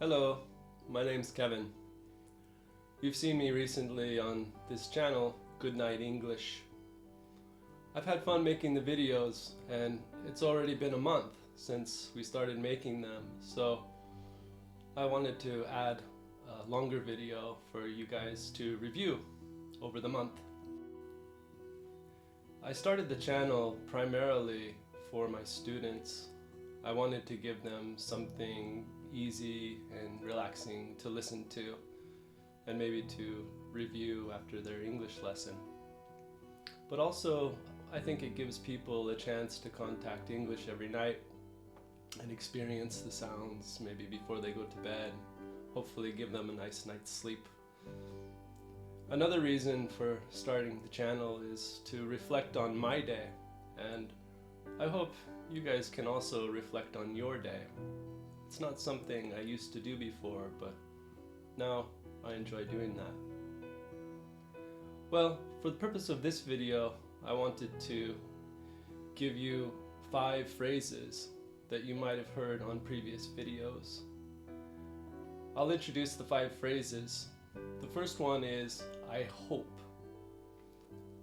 Hello, my name's Kevin. You've seen me recently on this channel, Goodnight English. I've had fun making the videos, and it's already been a month since we started making them, so I wanted to add a longer video for you guys to review over the month. I started the channel primarily for my students. I wanted to give them something easy and relaxing to listen to, and maybe to review after their English lesson. But also, I think it gives people a chance to contact English every night and experience the sounds maybe before they go to bed, hopefully give them a nice night's sleep. Another reason for starting the channel is to reflect on my day, and I hope you guys can also reflect on your day. It's not something I used to do before, but now I enjoy doing that. Well, for the purpose of this video, I wanted to give you 5 phrases that you might have heard on previous videos. I'll introduce the 5 phrases. The first one is, I hope.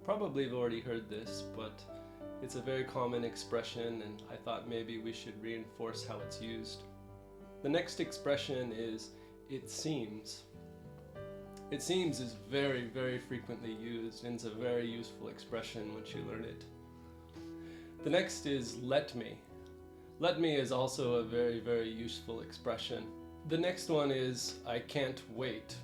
Probably you've already heard this, but it's a very common expression, and I thought maybe we should reinforce how it's used. The next expression is, it seems. It seems is very, very frequently used, and it's a very useful expression once you learn it. The next is, let me. Let me is also a very, very useful expression. The next one is, I can't wait.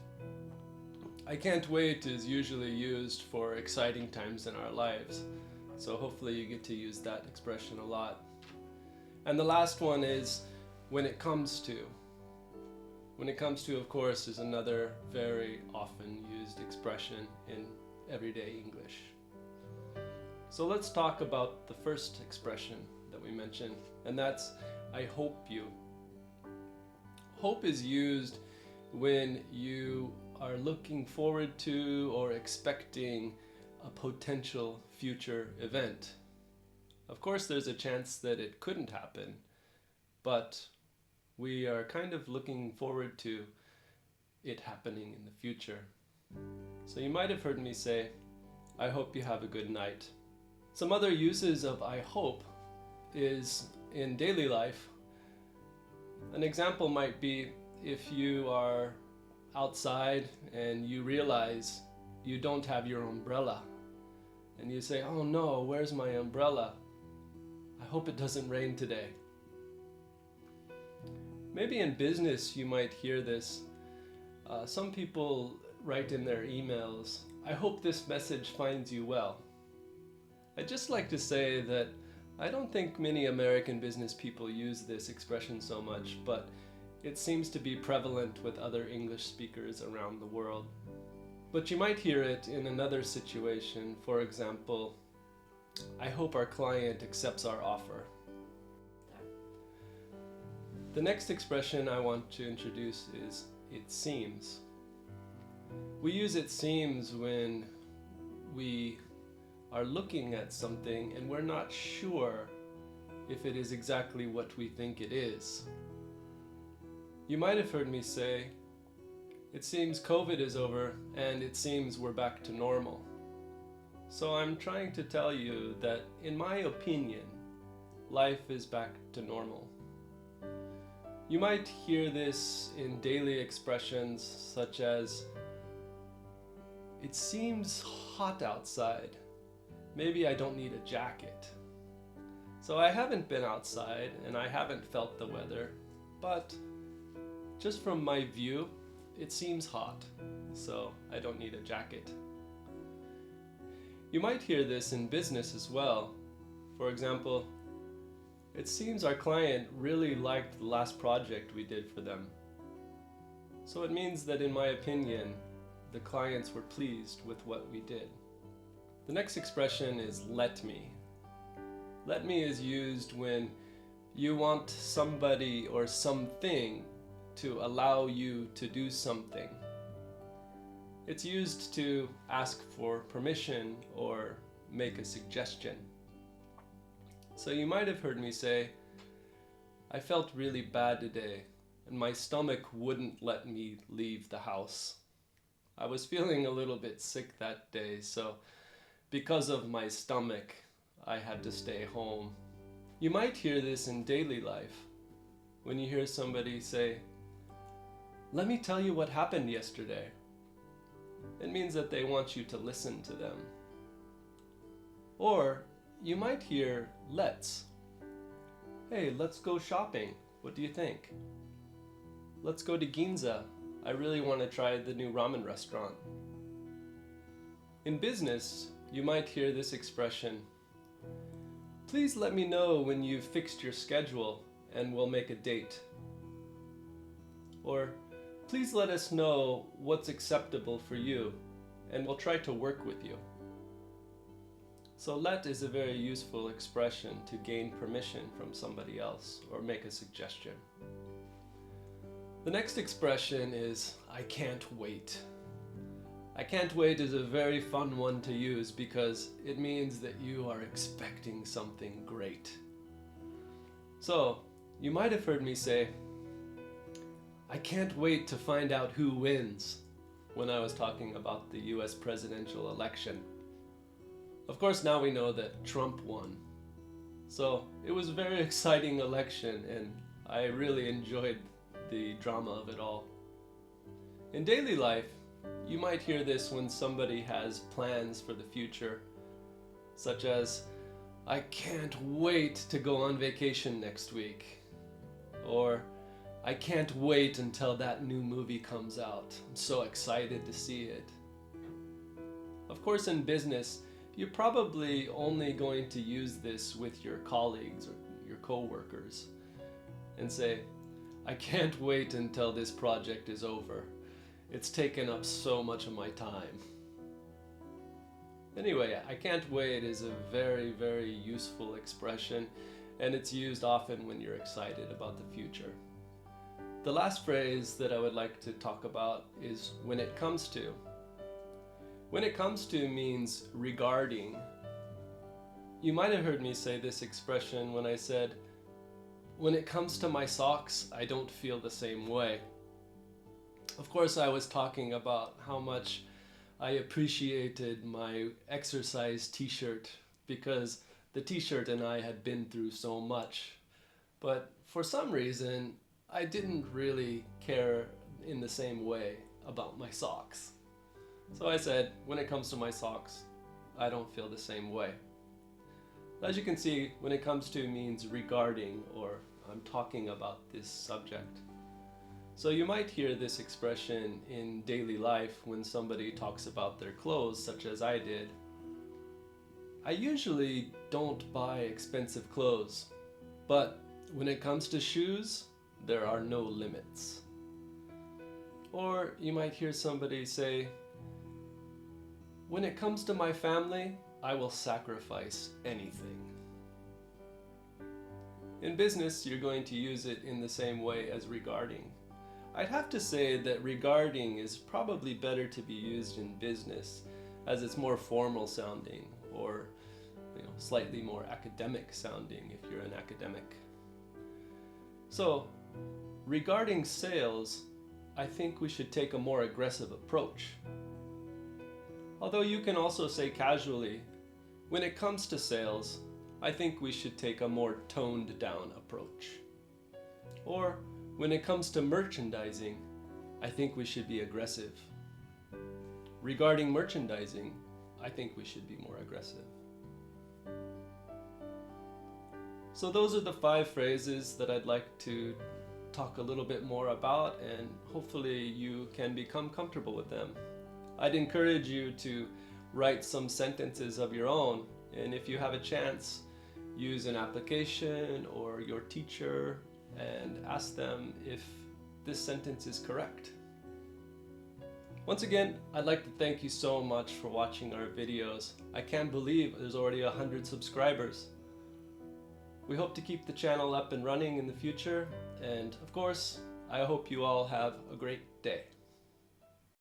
I can't wait is usually used for exciting times in our lives, so hopefully you get to use that expression a lot. And the last one is, when it comes to. When it comes to, of course, is another very often used expression in everyday English. So let's talk about the first expression that we mentioned, and that's, I hope you. Hope is used when you are looking forward to or expecting a potential future event. Of course, there's a chance that it couldn't happen, but we are kind of looking forward to it happening in the future. So you might have heard me say, I hope you have a good night. Some other uses of I hope is in daily life. An example might be if you are outside and you realize you don't have your umbrella, and you say, oh no, where's my umbrella? I hope it doesn't rain today. Maybe in business you might hear this. Some people write in their emails, I hope this message finds you well. I'd just like to say that I don't think many American business people use this expression so much, but it seems to be prevalent with other English speakers around the world. But you might hear it in another situation. For example, I hope our client accepts our offer. The next expression I want to introduce is, it seems. We use it seems when we are looking at something and we're not sure if it is exactly what we think it is. You might have heard me say, it seems COVID is over and it seems we're back to normal. So I'm trying to tell you that, in my opinion, life is back to normal. You might hear this in daily expressions such as, it seems hot outside. Maybe I don't need a jacket. So I haven't been outside and I haven't felt the weather, but just from my view, it seems hot, so I don't need a jacket. You might hear this in business as well. For example, it seems our client really liked the last project we did for them. So it means that, in my opinion, the clients were pleased with what we did. The next expression is let me. Let me is used when you want somebody or something to allow you to do something. It's used to ask for permission or make a suggestion. So you might have heard me say, I felt really bad today and my stomach wouldn't let me leave the house. I was feeling a little bit sick that day, so because of my stomach, I had to stay home. You might hear this in daily life when you hear somebody say, "Let me tell you what happened yesterday." It means that they want you to listen to them. Or you might hear "let's." "Hey, let's go shopping. What do you think?" "Let's go to Ginza. I really want to try the new ramen restaurant." In business, you might hear this expression, "Please let me know when you've fixed your schedule and we'll make a date." Or, "Please let us know what's acceptable for you and we'll try to work with you." So let is a very useful expression to gain permission from somebody else or make a suggestion. The next expression is "I can't wait." "I can't wait" is a very fun one to use because it means that you are expecting something great. So you might have heard me say, "I can't wait to find out who wins," when I was talking about the US presidential election. Of course, now we know that Trump won. So it was a very exciting election and I really enjoyed the drama of it all. In daily life, you might hear this when somebody has plans for the future, such as, "I can't wait to go on vacation next week," or "I can't wait until that new movie comes out. I'm so excited to see it." Of course, in business, you're probably only going to use this with your colleagues or your co-workers and say, "I can't wait until this project is over. It's taken up so much of my time." Anyway, "I can't wait" is a very, very useful expression, and it's used often when you're excited about the future. The last phrase that I would like to talk about is "when it comes to." When it comes to means regarding. You might have heard me say this expression when I said, "When it comes to my socks, I don't feel the same way." Of course, I was talking about how much I appreciated my exercise t-shirt because the t-shirt and I had been through so much. But for some reason, I didn't really care in the same way about my socks. So I said, "When it comes to my socks, I don't feel the same way." As you can see, "when it comes to" means regarding or I'm talking about this subject. So you might hear this expression in daily life when somebody talks about their clothes, such as I did. "I usually don't buy expensive clothes, but when it comes to shoes, there are no limits." Or you might hear somebody say, "When it comes to my family, I will sacrifice anything." In business, you're going to use it in the same way as regarding. I'd have to say that regarding is probably better to be used in business as it's more formal sounding or slightly more academic sounding if you're an academic. So, regarding sales, I think we should take a more aggressive approach. Although you can also say casually, "When it comes to sales, I think we should take a more toned down approach." Or, "When it comes to merchandising, I think we should be aggressive." Regarding merchandising, I think we should be more aggressive. So those are the 5 phrases that I'd like to talk a little bit more about, and hopefully you can become comfortable with them. I'd encourage you to write some sentences of your own, and if you have a chance, use an application or your teacher and ask them if this sentence is correct. Once again, I'd like to thank you so much for watching our videos. I can't believe there's already 100 subscribers. We hope to keep the channel up and running in the future, and of course, I hope you all have a great day.